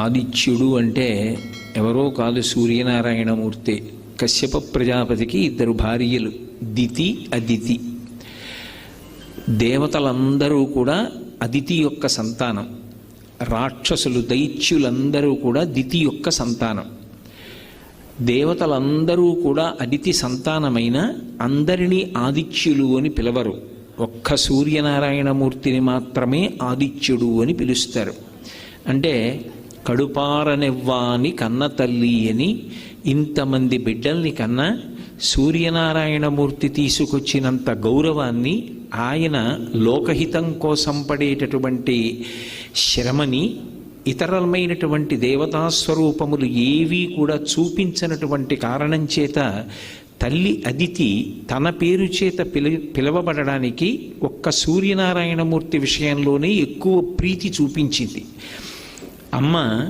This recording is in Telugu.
ఆదిత్యుడు అంటే ఎవరో కాదు, సూర్యనారాయణమూర్తి. కశ్యప ప్రజాపతికి 2 భార్యలు, దితి అదితి. దేవతలందరూ కూడా అదితి యొక్క సంతానం. రాక్షసులు దైత్యులందరూ కూడా దితి యొక్క సంతానం. దేవతలందరూ కూడా అదితి సంతానమైన అందరినీ ఆదిత్యులు అని పిలవరు. ఒక్క సూర్యనారాయణమూర్తిని మాత్రమే ఆదిత్యుడు అని పిలుస్తారు. అంటే కడుపారనివ్వాని కన్న తల్లి అని ఇంతమంది బిడ్డల్ని కన్నా సూర్యనారాయణమూర్తి తీసుకొచ్చినంత గౌరవాన్ని, ఆయన లోకహితం కోసం పడేటటువంటి శ్రమని ఇతరమైనటువంటి దేవతాస్వరూపములు ఏవీ కూడా చూపించినటువంటి కారణం చేత తల్లి అదితి తన పేరు చేత పిలవబడడానికి ఒక్క సూర్యనారాయణమూర్తి విషయంలోనే ఎక్కువ ప్రీతి చూపించింది. అమ్మ